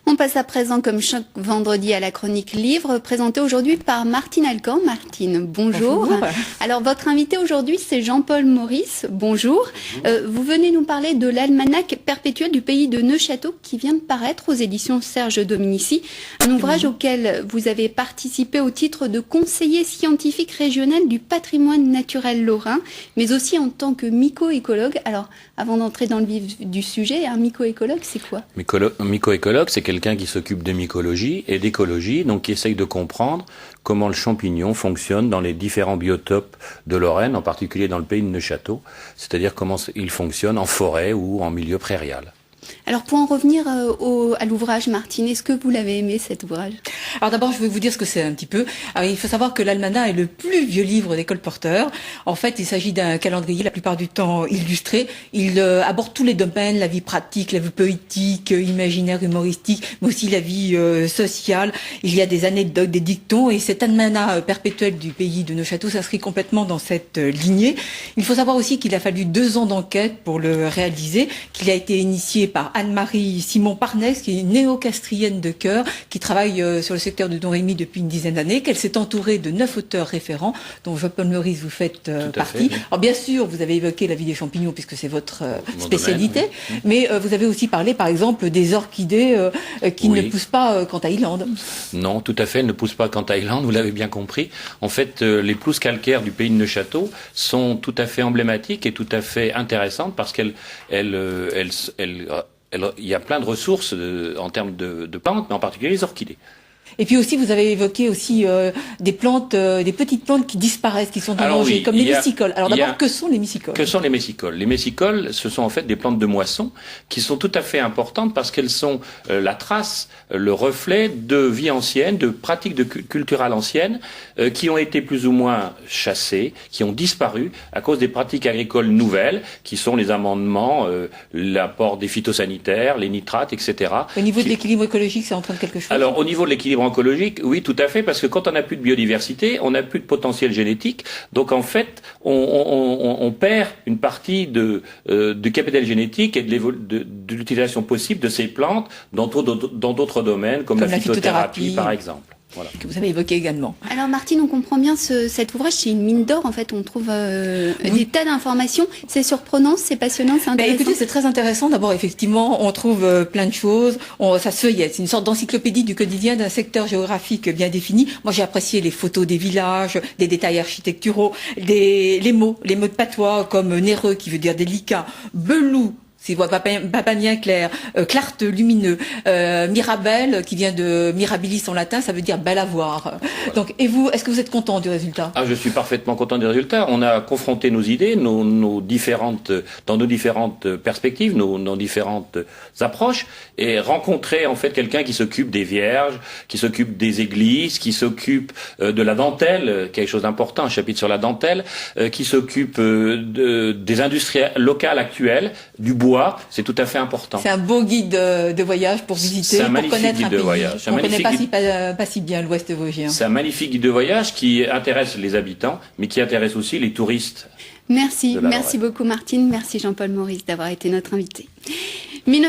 On passe à présent, comme chaque vendredi, à la chronique livre, présentée aujourd'hui par Martine Alcan. Martine, bonjour. Bonjour. Alors, votre invité aujourd'hui, c'est Jean-Paul Maurice. Bonjour. Vous venez nous parler de l'almanach perpétuel du pays de Neufchâteau qui vient de paraître aux éditions Serge Dominici. Un ouvrage auquel vous avez participé au titre de conseiller scientifique régional du patrimoine naturel lorrain, mais aussi en tant que myco-écologue. Alors, avant d'entrer dans le vif du sujet, un myco-écologue, c'est quoi ? Myco-écologue, c'est quelqu'un qui s'occupe de mycologie et d'écologie, donc qui essaye de comprendre comment le champignon fonctionne dans les différents biotopes de Lorraine, en particulier dans le pays de Neufchâteau, c'est-à-dire comment il fonctionne en forêt ou en milieu prairial. Alors pour en revenir à l'ouvrage, Martine, est-ce que vous l'avez aimé cet ouvrage ? Alors d'abord, je vais vous dire ce que c'est un petit peu. Alors, il faut savoir que l'almanach est le plus vieux livre des colporteurs. En fait, il s'agit d'un calendrier, la plupart du temps illustré. Il aborde tous les domaines, la vie pratique, la vie poétique, imaginaire, humoristique, mais aussi la vie sociale. Il y a des anecdotes, des dictons, et cet almanach perpétuel du pays de Neufchâteau s'inscrit complètement dans cette lignée. Il faut savoir aussi qu'il a fallu 2 ans d'enquête pour le réaliser, qu'il a été initié par Anne-Marie Simon-Parnex, qui est une néo-castrienne de cœur, qui travaille sur le secteur de Domrémy depuis une dizaine d'années, qu'elle s'est entourée de 9 auteurs référents, dont Jean-Paul Maurice, vous faites partie. Alors bien sûr, vous avez évoqué la vie des champignons, puisque c'est votre spécialité, domaine, oui. mais vous avez aussi parlé, par exemple, des orchidées qui ne poussent pas qu'en Thaïlande. Non, tout à fait, elles ne poussent pas qu'en Thaïlande, vous l'avez bien compris. En fait, les pelouses calcaires du pays de Neufchâteau sont tout à fait emblématiques et tout à fait intéressantes parce qu'elles il y a plein de ressources en termes de plantes, mais en particulier les orchidées. Et puis aussi, vous avez évoqué aussi des plantes, des petites plantes qui disparaissent, qui sont en danger, comme les mycicoles. Alors d'abord, que sont les mycicoles ? Que sont les mycicoles ? Les mycicoles, ce sont en fait des plantes de moisson qui sont tout à fait importantes parce qu'elles sont la trace, le reflet de vie ancienne, de pratiques culturelles anciennes qui ont été plus ou moins chassées, qui ont disparu à cause des pratiques agricoles nouvelles, qui sont les amendements, l'apport des phytosanitaires, les nitrates, etc. Au niveau de l'équilibre écologique, c'est en train de quelque chose ? Alors, au niveau de l'équilibre écologique, oui, tout à fait, parce que quand on n'a plus de biodiversité, on n'a plus de potentiel génétique. Donc, en fait, on perd une partie du capital génétique et de l'utilisation possible de ces plantes dans d'autres domaines, comme la phytothérapie, par exemple. Voilà. Que vous avez évoqué également. Alors Martine, on comprend bien cet ouvrage, c'est une mine d'or en fait, on trouve des tas d'informations, c'est surprenant, c'est passionnant, c'est intéressant. Écoutez, c'est très intéressant, d'abord effectivement on trouve plein de choses, ça se feuillette, c'est une sorte d'encyclopédie du quotidien d'un secteur géographique bien défini. Moi j'ai apprécié les photos des villages, des détails architecturaux, les mots de patois comme néreux qui veut dire délicat, belou, c'est voix papa bien clair, clarté lumineux, mirabelle qui vient de mirabilis en latin, ça veut dire belle à voir. Voilà. Donc, et vous, est-ce que vous êtes content du résultat ? Ah, je suis parfaitement content du résultat. On a confronté nos idées, dans nos différentes perspectives, nos différentes approches, et rencontré en fait quelqu'un qui s'occupe des vierges, qui s'occupe des églises, qui s'occupe de la dentelle, quelque chose d'important, un chapitre sur la dentelle, qui s'occupe des industries locales actuelles, du bois. C'est tout à fait important. C'est un beau guide de voyage pour visiter, pour connaître un pays. On ne connaît pas si bien l'Ouest vosgien. C'est un magnifique guide de voyage qui intéresse les habitants, mais qui intéresse aussi les touristes. Merci beaucoup Martine, merci Jean-Paul Maurice d'avoir été notre invité.